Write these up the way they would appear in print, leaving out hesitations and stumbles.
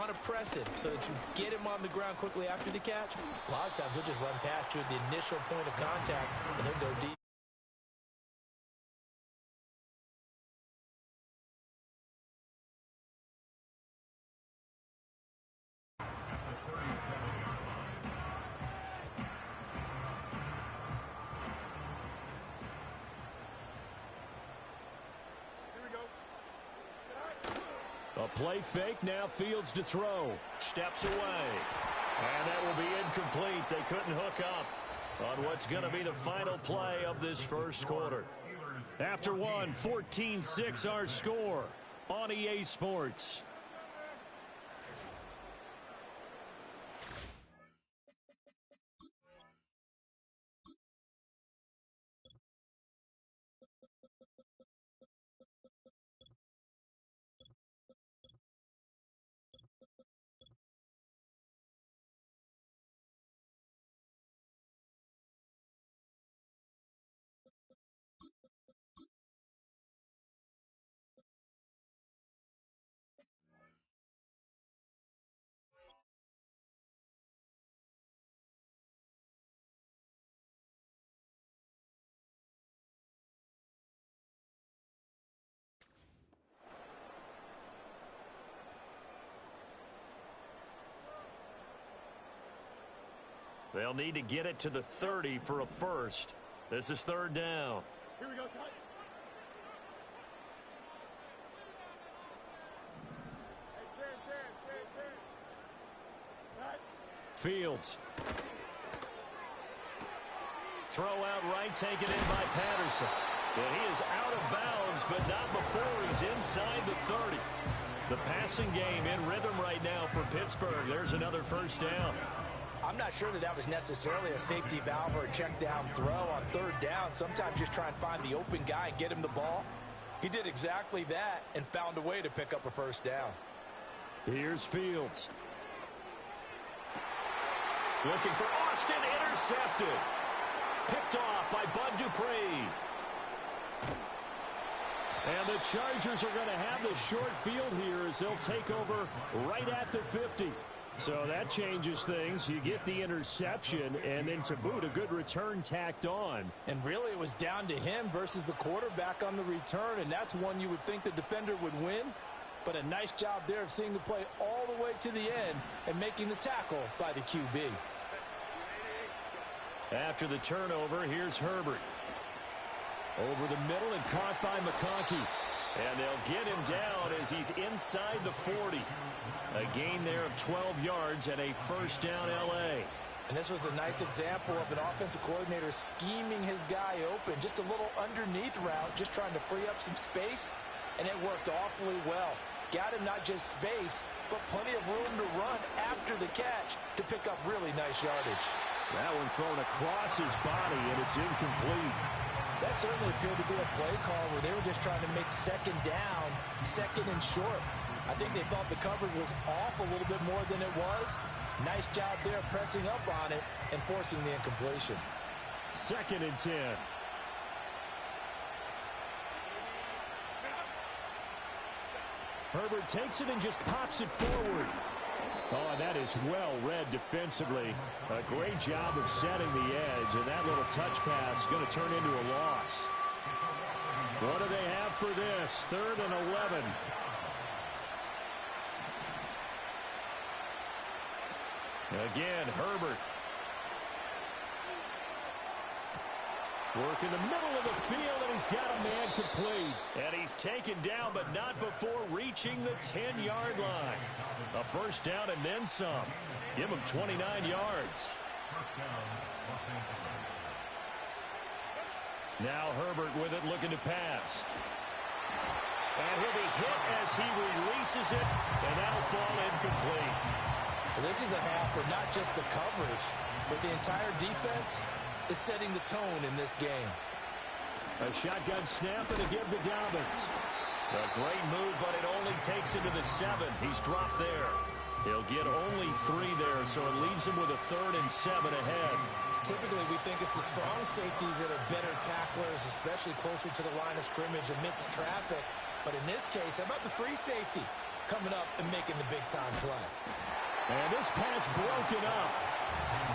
want to press him so that you get him on the ground quickly after the catch. A lot of times he'll just run past you at the initial point of contact, and he'll go deep. A play fake, now Fields to throw. Steps away. And that will be incomplete. They couldn't hook up on what's going to be the final play of this first quarter. After one, 14-6 our score on EA Sports. They'll need to get it to the 30 for a first. This is third down. Here we go, Scott. Fields. Throw out right, taken in by Patterson. And he is out of bounds, but not before he's inside the 30. The passing game in rhythm right now for Pittsburgh. There's another first down. I'm not sure that was necessarily a safety valve or a check down throw on third down. Sometimes just try and find the open guy and get him the ball. He did exactly that and found a way to pick up a first down. Here's Fields. Looking for Austin, intercepted. Picked off by Bud Dupree. And the Chargers are going to have the short field here as they'll take over right at the 50. So that changes things. You get the interception, and then to boot, a good return tacked on. And really, it was down to him versus the quarterback on the return, and that's one you would think the defender would win. But a nice job there of seeing the play all the way to the end and making the tackle by the QB. After the turnover, here's Herbert. Over the middle and caught by McConkey. And they'll get him down as he's inside the 40. A gain there of 12 yards and a first down L.A. And this was a nice example of an offensive coordinator scheming his guy open. Just a little underneath route, just trying to free up some space, and it worked awfully well. Got him not just space, but plenty of room to run after the catch to pick up really nice yardage. That one thrown across his body, and it's incomplete. That certainly appeared to be a play call where they were just trying to make second down, second and short. I think they thought the coverage was off a little bit more than it was. Nice job there pressing up on it and forcing the incompletion. 2nd and 10. Herbert takes it and just pops it forward. Oh, that is well read defensively. A great job of setting the edge, and that little touch pass is going to turn into a loss. What do they have for this? 3rd and 11. Again, Herbert. Work in the middle of the field, and he's got a man complete. And he's taken down, but not before reaching the 10-yard line. A first down and then some. Give him 29 yards. Now Herbert with it, looking to pass. And he'll be hit as he releases it, and that'll fall incomplete. Well, this is a half where not just the coverage, but the entire defense is setting the tone in this game. A shotgun snap and a give to Dobbins. A great move, but it only takes him to the 7. He's dropped there. He'll get only 3 there, so it leaves him with a 3rd and 7 ahead. Typically, we think it's the strong safeties that are better tacklers, especially closer to the line of scrimmage amidst traffic. But in this case, how about the free safety? coming up and making the big-time play. And this pass broken up.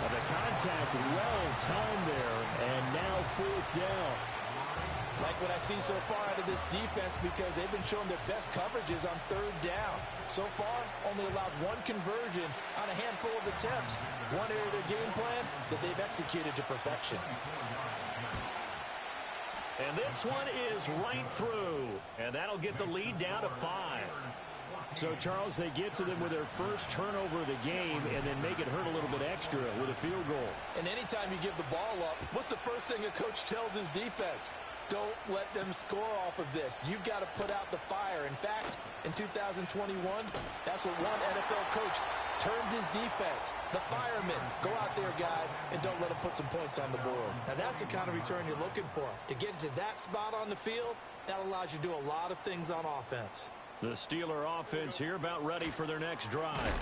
But the contact well-timed there, and now 4th down. Like what I see so far out of this defense because they've been showing their best coverages on 3rd down. So far, only allowed 1 conversion on a handful of attempts. One area of their game plan that they've executed to perfection. And this one is right through. And that'll get the lead down to 5. So, Charles, they get to them with their first turnover of the game and then make it hurt a little bit extra with a field goal. And anytime you give the ball up, what's the first thing a coach tells his defense? Don't let them score off of this. You've got to put out the fire. In fact, in 2021, that's what one NFL coach termed his defense. The firemen. Go out there, guys, and don't let them put some points on the board. Now, that's the kind of return you're looking for. To get to that spot on the field, that allows you to do a lot of things on offense. The Steeler offense here about ready for their next drive.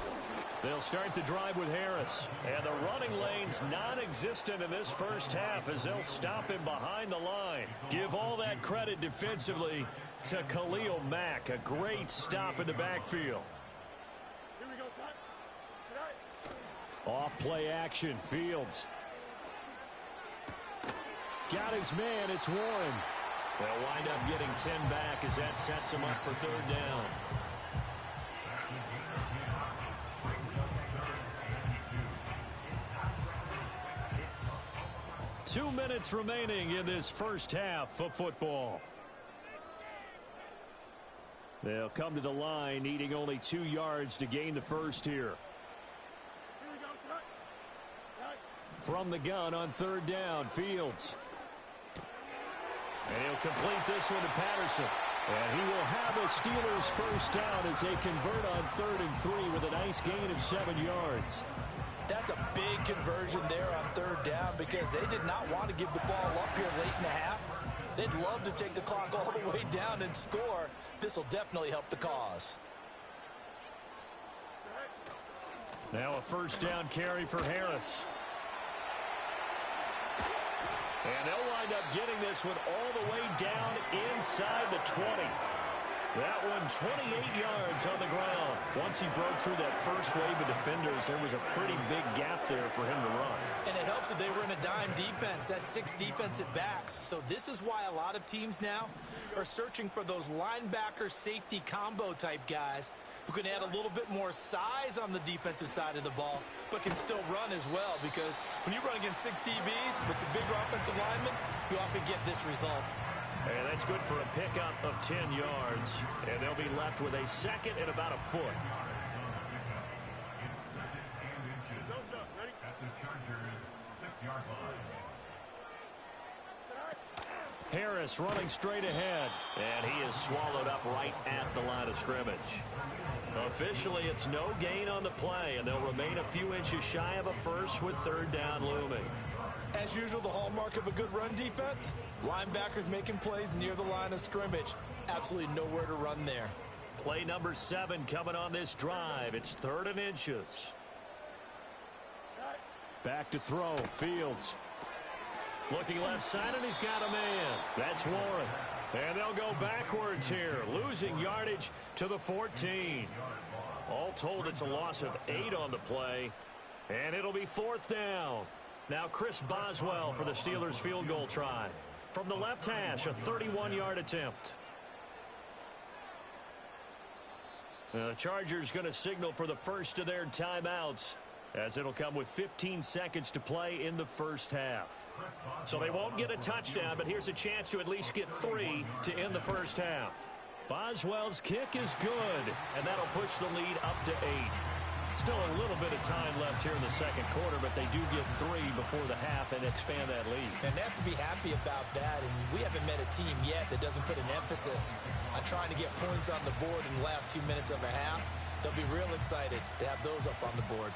They'll start the drive with Harris. And the running lane's non-existent in this first half as they'll stop him behind the line. Give all that credit defensively to Khalil Mack. A great stop in the backfield. Here we go, son. Off play action. Fields. Got his man. It's Warren. They'll wind up getting 10 back as that sets him up for 3rd down. Two minutes remaining in this first half of football. They'll come to the line needing only 2 yards to gain the first here. Here we go, son. From the gun on 3rd down, Fields. And he'll complete this one to Patterson. And he will have a Steelers first down as they convert on 3rd and 3 with a nice gain of 7 yards. That's a big conversion there on 3rd down because they did not want to give the ball up here late in the half. They'd love to take the clock all the way down and score. This will definitely help the cause. Now a first down carry for Harris. And they'll wind up getting this one all the way down inside the 20. That one 28 yards on the ground. Once he broke through that first wave of defenders, there was a pretty big gap there for him to run. And it helps that they were in a dime defense. That's 6 defensive backs. So this is why a lot of teams now are searching for those linebacker safety combo type guys who can add a little bit more size on the defensive side of the ball, but can still run as well, because when you run against 6 DBs with some bigger offensive linemen, you often get this result. And that's good for a pickup of 10 yards, and they'll be left with a second and about a foot. Harris running straight ahead, and he is swallowed up right at the line of scrimmage. Officially, it's no gain on the play, and they'll remain a few inches shy of a first with 3rd down looming. As usual, the hallmark of a good run defense, linebackers making plays near the line of scrimmage. Absolutely nowhere to run there. Play number 7 coming on this drive. It's 3rd and inches. Back to throw. Fields. Looking left side, and he's got a man. That's Warren. And they'll go backwards here, losing yardage to the 14. All told, it's a loss of 8 on the play, and it'll be 4th down. Now Chris Boswell for the Steelers field goal try. From the left hash, a 31-yard attempt. The Chargers going to signal for the first of their timeouts, as it'll come with 15 seconds to play in the first half. So they won't get a touchdown, but here's a chance to at least get 3 to end the first half. Boswell's kick is good, and that'll push the lead up to 8. Still a little bit of time left here in the second quarter, but they do get 3 before the half and expand that lead. And they have to be happy about that, and we haven't met a team yet that doesn't put an emphasis on trying to get points on the board in the last 2 minutes of a half. They'll be real excited to have those up on the board.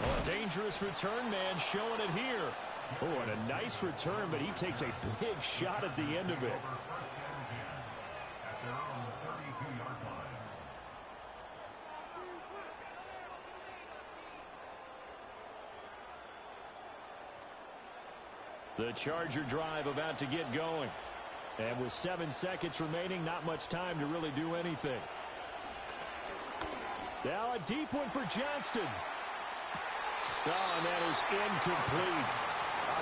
Oh, a dangerous return man showing it here. Oh, and a nice return, but he takes a big shot at the end of it. The Charger drive about to get going. And with 7 seconds remaining, not much time to really do anything. Now a deep one for Johnston. Oh, and that is incomplete.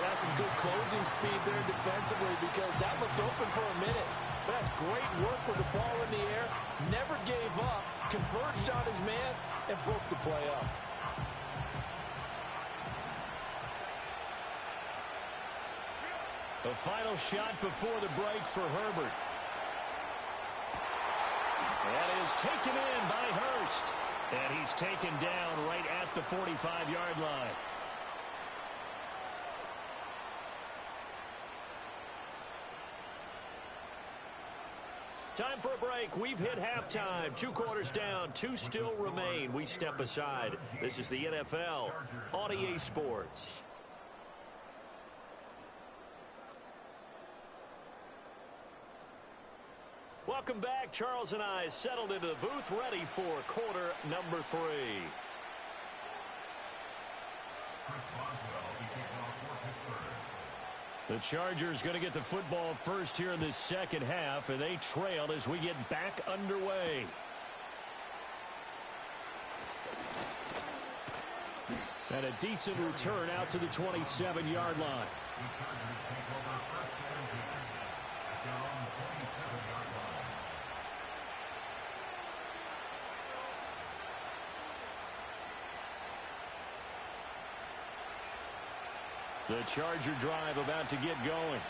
That's some good closing speed there defensively because that looked open for a minute. But that's great work with the ball in the air. Never gave up, converged on his man, and broke the play up. The final shot before the break for Herbert. That is taken in by Hurst. And he's taken down right at the 45-yard line. Time for a break. We've hit halftime. 2 quarters down. 2 still remain. We step aside. This is the NFL on EA Sports. Welcome back. Charles and I settled into the booth ready for quarter number 3. The Chargers going to get the football first here in this second half, and they trail as we get back underway. And a decent return out to the 27-yard line. The Charger drive about to get going.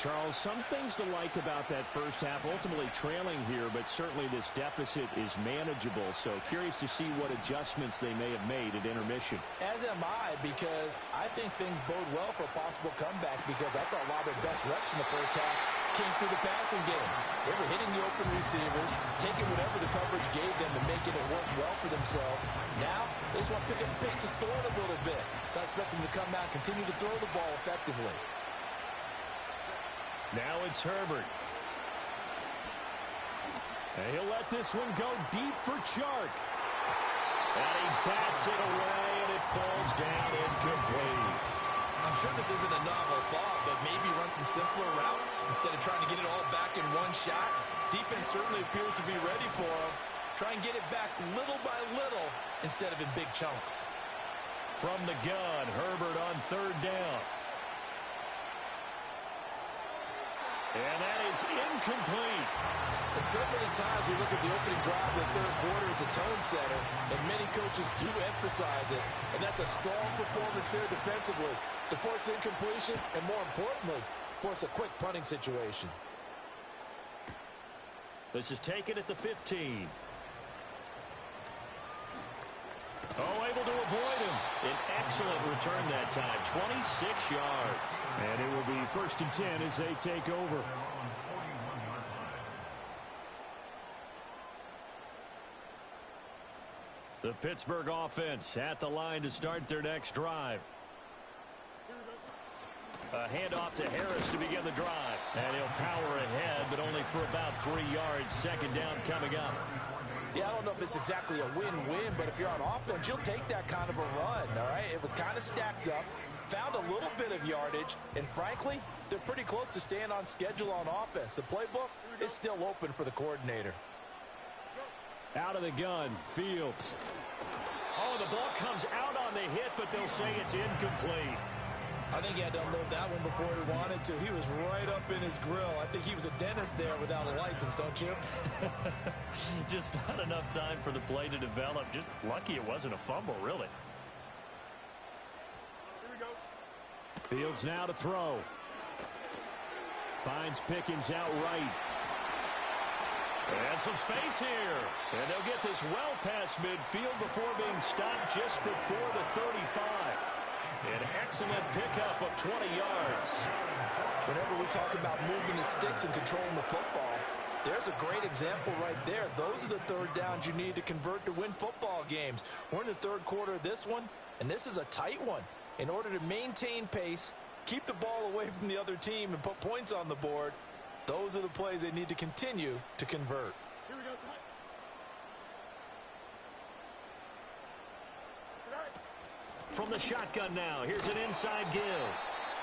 Charles, some things to like about that first half. Ultimately trailing here, but certainly this deficit is manageable. So curious to see what adjustments they may have made at intermission. As am I, because I think things bode well for a possible comeback because I thought a lot of their best reps in the first half came through the passing game. They were hitting the open receivers, taking whatever the coverage gave them and making it work well for themselves. Now, they just want to pick up the pace of scoring a little bit. So I expect them to come out and continue to throw the ball effectively. Now it's Herbert. And he'll let this one go deep for Chark. And he bats it away, and it falls down incomplete. I'm sure this isn't a novel thought, but maybe run some simpler routes instead of trying to get it all back in one shot. Defense certainly appears to be ready for him. Try and get it back little by little instead of in big chunks. From the gun, Herbert on 3rd down. And that is incomplete. And so many times we look at the opening drive of the third quarter as a tone setter, and many coaches do emphasize it. And that's a strong performance there defensively to force incompletion and, more importantly, force a quick punting situation. This is taken at the 15. Oh, able to avoid him. An excellent return that time. 26 yards. And it will be 1st and 10 as they take over. The Pittsburgh offense at the line to start their next drive. A handoff to Harris to begin the drive. And he'll power ahead, but only for about 3 yards. 2nd down coming up. Yeah, I don't know if it's exactly a win-win, but if you're on offense, you'll take that kind of a run, all right? It was kind of stacked up, found a little bit of yardage, and frankly, they're pretty close to staying on schedule on offense. The playbook is still open for the coordinator. Out of the gun, Fields. Oh, the ball comes out on the hit, but they'll say it's incomplete. I think he had to unload that one before he wanted to. He was right up in his grill. I think he was a dentist there without a license, don't you? Just not enough time for the play to develop. Just lucky it wasn't a fumble, really. Here we go. Fields now to throw. Finds Pickens out right. And some space here. And they'll get this well past midfield before being stopped just before the 35. An excellent pickup of 20 yards. Whenever we talk about moving the sticks and controlling the football, there's a great example right there. Those are the 3rd downs you need to convert to win football games. We're in the 3rd quarter of this one, and this is a tight one. In order to maintain pace, keep the ball away from the other team, and put points on the board, those are the plays they need to continue to convert. Here we go, son. From the shotgun now, here's an inside give.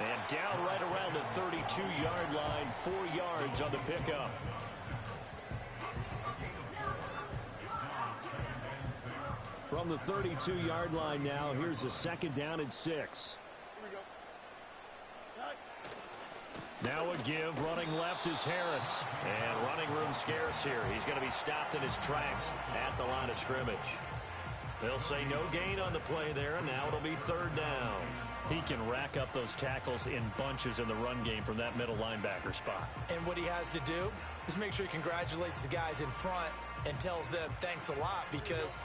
And down right around the 32-yard line, 4 yards on the pickup. From the 32-yard line now, here's a 2nd down and 6. Here we go. Right. Now a give. Running left is Harris. And running room scarce here. He's going to be stopped in his tracks at the line of scrimmage. They'll say no gain on the play there, and now it'll be 3rd down. He can rack up those tackles in bunches in the run game from that middle linebacker spot. And what he has to do is make sure he congratulates the guys in front and tells them thanks a lot, because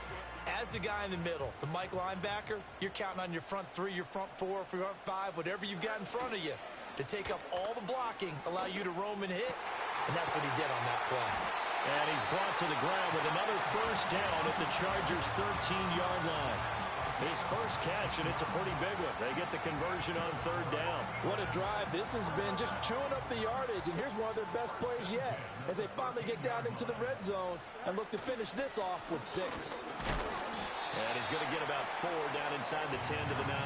as the guy in the middle, the Mike linebacker, you're counting on your front 3, your front 4, front 5, whatever you've got in front of you to take up all the blocking, allow you to roam and hit, and that's what he did on that play. And he's brought to the ground with another 1st down at the Chargers' 13-yard line. His first catch, and it's a pretty big one. They get the conversion on 3rd down. What a drive this has been, just chewing up the yardage, and here's one of their best plays yet as they finally get down into the red zone and look to finish this off with 6. And he's going to get about 4 down inside the 10 to the 9.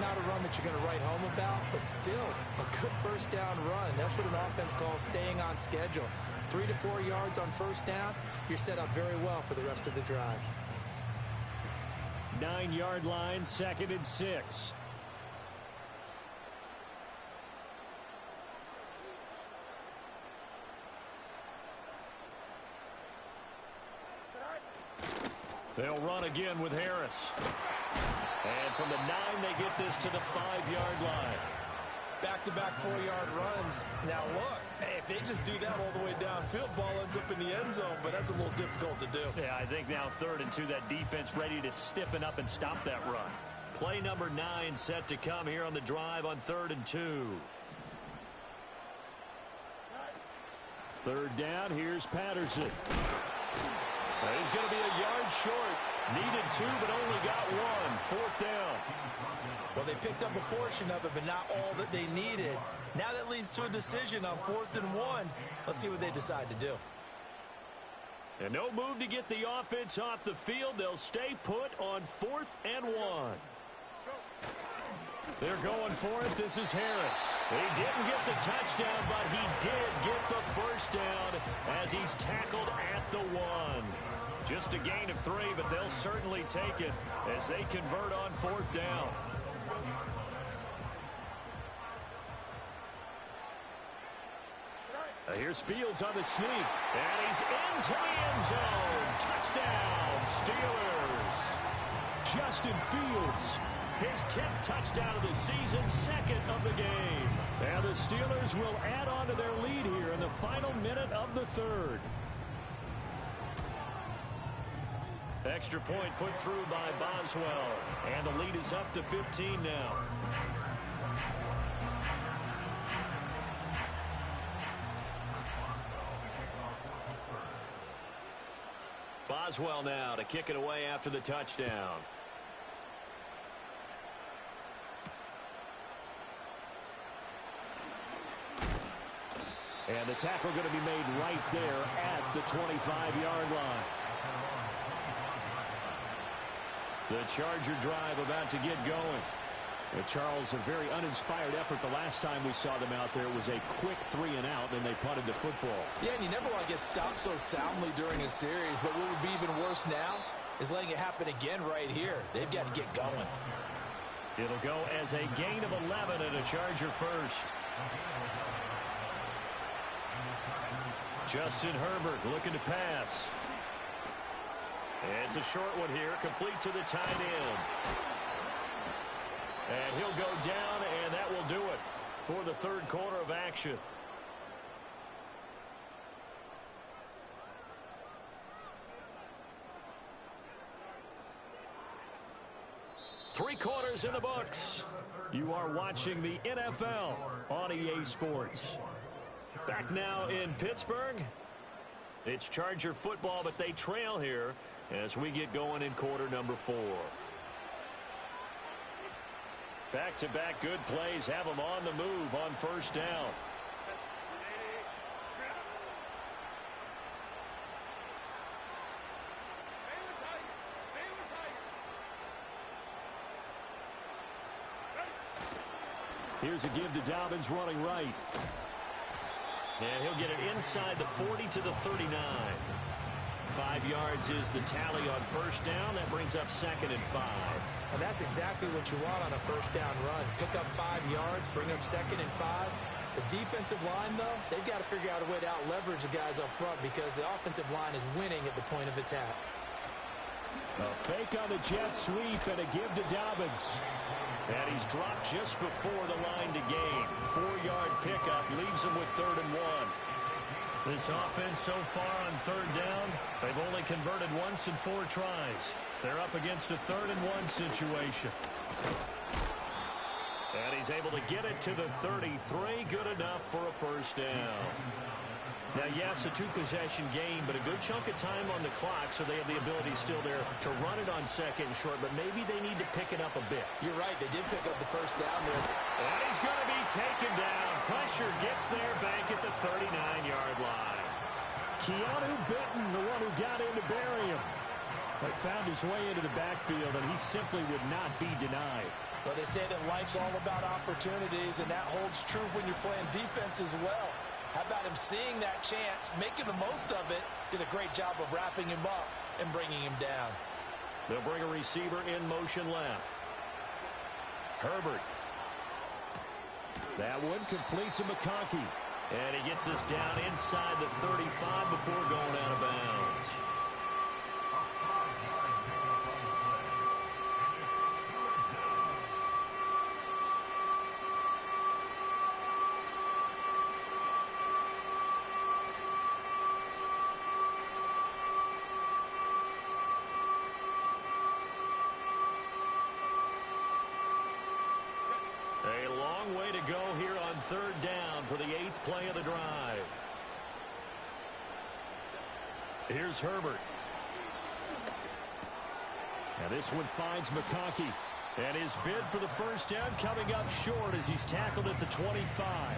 Not a run that you're going to write home about, but still a good 1st down run. That's what an offense calls staying on schedule. 3 to 4 yards on 1st down, you're set up very well for the rest of the drive. 9-yard line, 2nd and 6. They'll run again with Harris. And from the 9, they get this to the 5-yard line. Back-to-back 4-yard runs. Now look, if they just do that all the way downfield, ball ends up in the end zone, but that's a little difficult to do. Yeah, I think now 3rd and 2, that defense ready to stiffen up and stop that run. Play number 9 set to come here on the drive on 3rd and 2. 3rd down, here's Patterson. He's going to be a yard short. Needed 2, but only got 1. 4th down. Well, they picked up a portion of it, but not all that they needed. Now that leads to a decision on 4th and 1. Let's see what they decide to do. And no move to get the offense off the field. They'll stay put on 4th and 1. They're going for it. This is Harris. He didn't get the touchdown, but he did get the 1st down as he's tackled at the 1. Just a gain of 3, but they'll certainly take it as they convert on 4th down. Here's Fields on the sneak. And he's into the end zone. Touchdown, Steelers. Justin Fields. His 10th touchdown of the season, 2nd of the game. And the Steelers will add on to their lead here in the final minute of the 3rd. Extra point put through by Boswell. And the lead is up to 15 now. Boswell now to kick it away after the touchdown. And the tackle going to be made right there at the 25-yard line. The Charger drive about to get going. Charles, a very uninspired effort the last time we saw them out there. It was a quick 3 and out, and they punted the football. Yeah, and you never want to get stopped so soundly during a series, but what would be even worse now is letting it happen again right here. They've got to get going. It'll go as a gain of 11 and a Charger 1st. Justin Herbert looking to pass. It's a short one here, complete to the tight end. And he'll go down, and that will do it for the 3rd quarter of action. Three quarters in the books. You are watching the NFL on EA Sports. Back now in Pittsburgh. It's Charger football, but they trail here as we get going in quarter number 4. Back-to-back good plays have them on the move on 1st down. Here's a give to Dobbins running right. And he'll get it inside the 40 to the 39. 5 yards is the tally on first down. That brings up 2nd and 5. And that's exactly what you want on a first down run. Pick up 5 yards, bring up 2nd and 5. The defensive line, though, they've got to figure out a way to out-leverage the guys up front because the offensive line is winning at the point of attack. A fake on the jet sweep and a give to Dobbins. And he's dropped just before the line to gain. 4-yard pickup leaves him with 3rd and 1. This offense so far on 3rd down, they've only converted once in 4 tries. They're up against a 3rd and 1 situation. And he's able to get it to the 33. Good enough for a first down. Now, yes, a 2-possession game, but a good chunk of time on the clock, so they have the ability still there to run it on 2nd and short, but maybe they need to pick it up a bit. You're right. They did pick up the first down there. And he's going to be taken down. Pressure gets there back at the 39-yard line. Keanu Benton, the one who got in to bury him. But found his way into the backfield, and he simply would not be denied. Well, they say that life's all about opportunities, and that holds true when you're playing defense as well. How about him seeing that chance, making the most of it, did a great job of wrapping him up and bringing him down. They'll bring a receiver in motion left. Herbert. That one completes to McConkey. And he gets us down inside the 35 before going out of bounds. A long way to go here on 3rd down for the 8th play of the drive. Here's Herbert. Now this one finds McConkey. And his bid for the first down coming up short as he's tackled at the 25.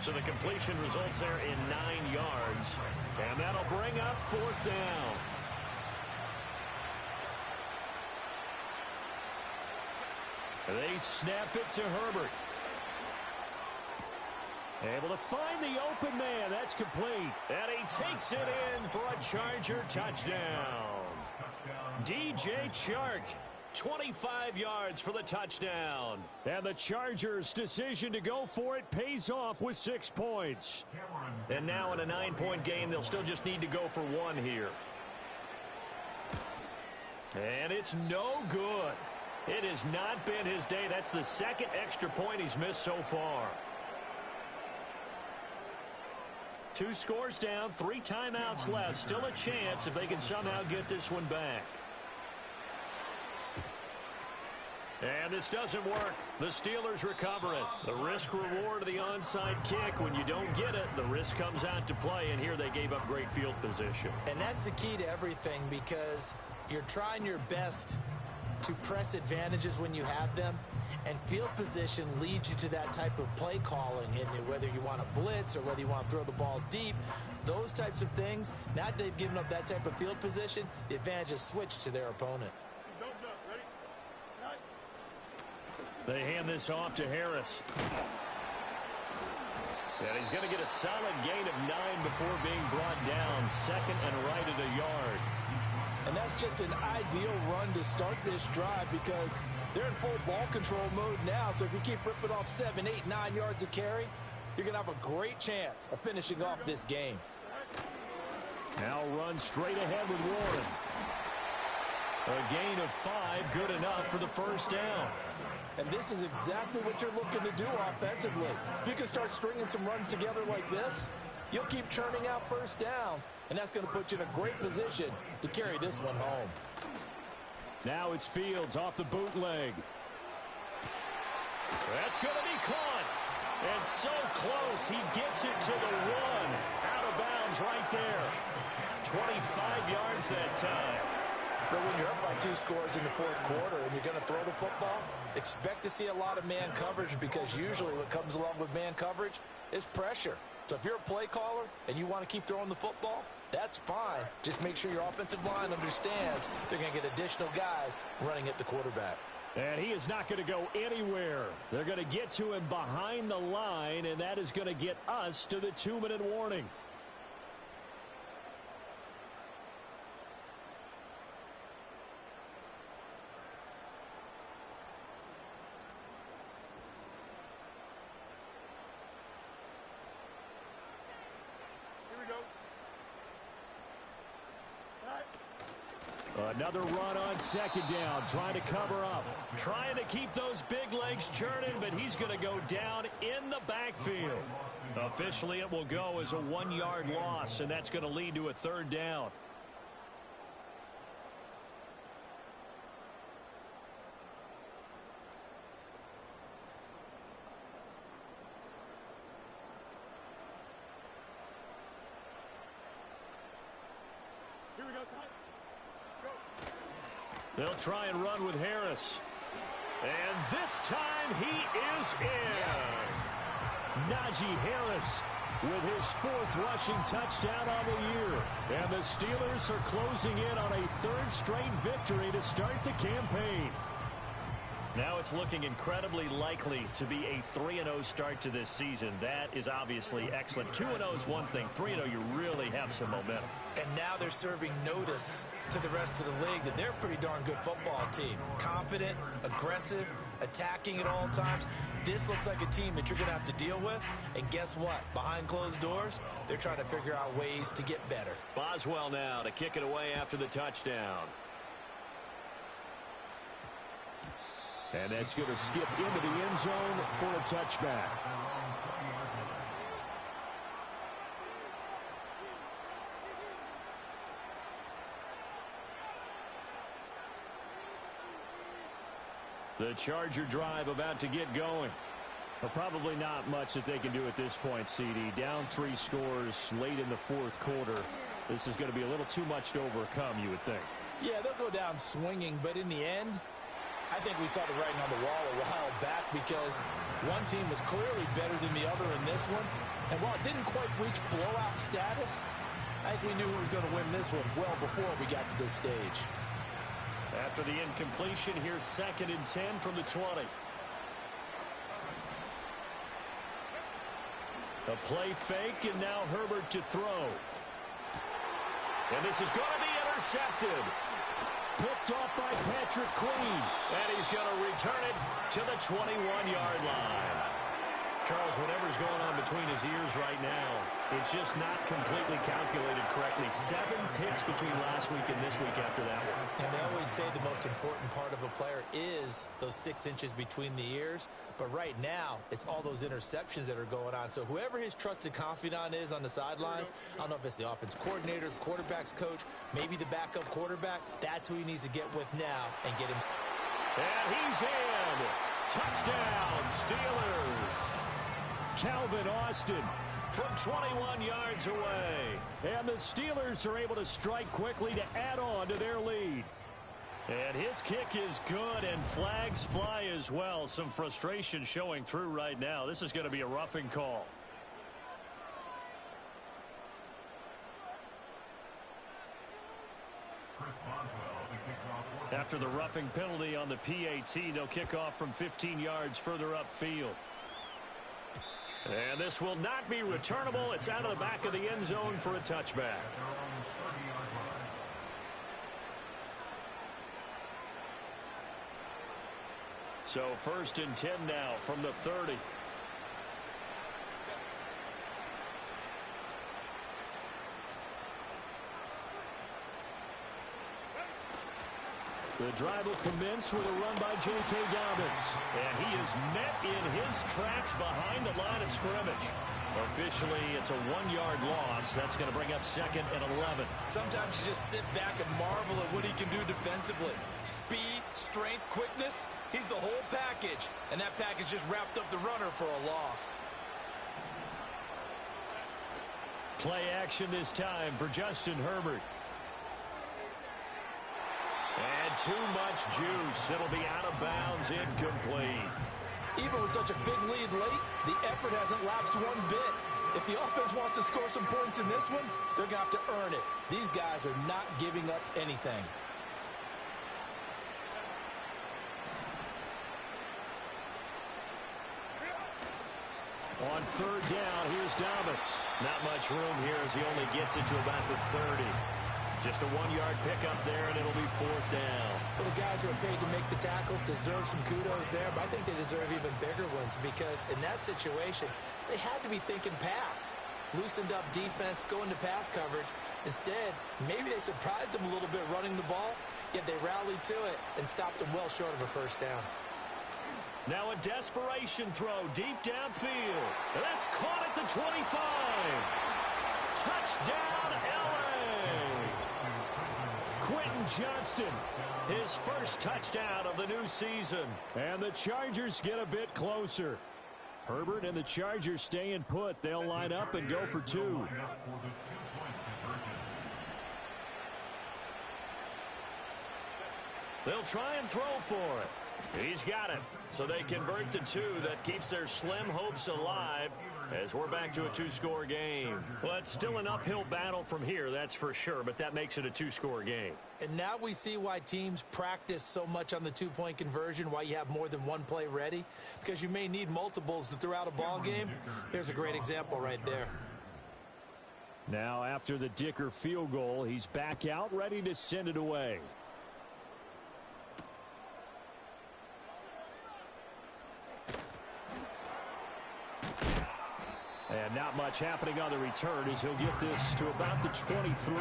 So the completion results there in 9 yards. And that'll bring up 4th down. They snap it to Herbert. Able to find the open man. That's complete. And he takes it in for a Charger touchdown. DJ Chark, 25 yards for the touchdown. And the Chargers' decision to go for it pays off with 6 points. And now in a 9-point game, they'll still just need to go for 1 here. And it's no good. It has not been his day. That's the 2nd extra point he's missed so far. 2 scores down, 3 timeouts left. Still a chance if they can somehow get this one back. And this doesn't work. The Steelers recover it. The risk-reward of the onside kick. When you don't get it, the risk comes out to play, and here they gave up great field position. And that's the key to everything because you're trying your best to press advantages when you have them, and field position leads you to that type of play calling, and whether you want to blitz or whether you want to throw the ball deep, those types of things. Now that they've given up that type of field position, the advantage is switched to their opponent. Don't jump. Ready? Right. They hand this off to Harris. And he's going to get a solid gain of 9 before being brought down. 2nd and right at a yard. And that's just an ideal run to start this drive because they're in full ball control mode now. So if you keep ripping off 7, 8, 9 yards of carry, you're going to have a great chance of finishing off this game. Now run straight ahead with Warren. A gain of 5, good enough for the first down. And this is exactly what you're looking to do offensively. If you can start stringing some runs together like this, you'll keep churning out first downs, and that's going to put you in a great position to carry this one home. Now it's Fields off the bootleg. That's going to be caught. And so close, he gets it to the 1. Out of bounds right there. 25 yards that time. But when you're up by 2 scores in the 4th quarter and you're going to throw the football, expect to see a lot of man coverage because usually what comes along with man coverage is pressure. So if you're a play caller and you want to keep throwing the football, that's fine. Just make sure your offensive line understands they're going to get additional guys running at the quarterback. And he is not going to go anywhere. They're going to get to him behind the line, and that is going to get us to the 2-minute warning. Another run on second down, trying to cover up. Trying to keep those big legs churning, but he's going to go down in the backfield. Officially, it will go as a 1-yard loss, and that's going to lead to a 3rd down. Here we go, son. They'll try and run with Harris. And this time he is in. Yes. Najee Harris with his 4th rushing touchdown on the year. And the Steelers are closing in on a 3rd straight victory to start the campaign. Now it's looking incredibly likely to be a 3-0 start to this season. That is obviously excellent. 2-0 is one thing. 3-0, you really have some momentum. And now they're serving notice to the rest of the league that they're a pretty darn good football team. Confident, aggressive, attacking at all times. This looks like a team that you're going to have to deal with. And guess what? Behind closed doors, they're trying to figure out ways to get better. Boswell now to kick it away after the touchdown. And that's going to skip into the end zone for a touchback. The Charger drive about to get going. Well, probably not much that they can do at this point, CD. Down 3 scores late in the 4th quarter. This is going to be a little too much to overcome, you would think. Yeah, they'll go down swinging, but in the end, I think we saw the writing on the wall a while back because one team was clearly better than the other in this one. And while it didn't quite reach blowout status, I think we knew who was going to win this one well before we got to this stage. After the incompletion, here's 2nd and 10 from the 20. A play fake, and now Herbert to throw. And this is going to be intercepted. Picked off by Patrick Queen. And he's going to return it to the 21-yard line. Charles, whatever's going on between his ears right now, it's just not completely calculated correctly. 7 picks between last week and this week after that one. And they always say the most important part of a player is those 6 inches between the ears. But right now, it's all those interceptions that are going on. So whoever his trusted confidant is on the sidelines, I don't know if it's the offense coordinator, the quarterback's coach, maybe the backup quarterback, that's who he needs to get with now and get him. And he's in. Touchdown, Steelers. Calvin Austin from 21 yards away. And the Steelers are able to strike quickly to add on to their lead. And his kick is good, and flags fly as well. Some frustration showing through right now. This is going to be a roughing call. After the roughing penalty on the PAT, they'll kick off from 15 yards further upfield. And this will not be returnable. It's out of the back of the end zone for a touchback. So 1st and 10 now from the 30. The drive will commence with a run by J.K. Dobbins. And he is met in his tracks behind the line of scrimmage. Officially, it's a 1-yard loss. That's going to bring up 2nd and 11. Sometimes you just sit back and marvel at what he can do defensively. Speed, strength, quickness, he's the whole package. And that package just wrapped up the runner for a loss. Play action this time for Justin Herbert. And too much juice. It'll be out of bounds, incomplete. Even with such a big lead late, the effort hasn't lapsed one bit. If the offense wants to score some points in this one, they're going to have to earn it. These guys are not giving up anything. On third down, here's Dobbins. Not much room here as he only gets it to about the 30. Just a 1-yard pickup there, and it'll be fourth down. Well, the guys who are paid to make the tackles deserve some kudos there, but I think they deserve even bigger ones because in that situation, they had to be thinking pass. Loosened up defense, going to pass coverage. Instead, maybe they surprised them a little bit running the ball, yet they rallied to it and stopped them well short of a first down. Now a desperation throw deep downfield. That's caught at the 25. Touchdown, L.A. Quentin Johnston, his first touchdown of the new season. And the Chargers get a bit closer. Herbert and the Chargers staying put. They'll line up and go for 2. They'll try and throw for it. He's got it. So they convert the 2. That keeps their slim hopes alive as we're back to a 2-score game. Well, it's still an uphill battle from here, that's for sure, but that makes it a 2-score game. And now we see why teams practice so much on the 2-point conversion, why you have more than one play ready, because you may need multiples to throw out a ball game. There's a great example right there. Now, after the Dicker field goal, he's back out ready to send it away. And not much happening on the return as he'll get this to about the 23.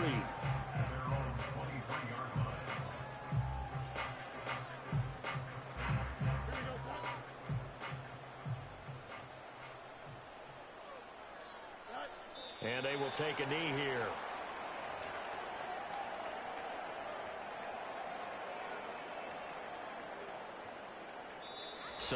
And they will take a knee here.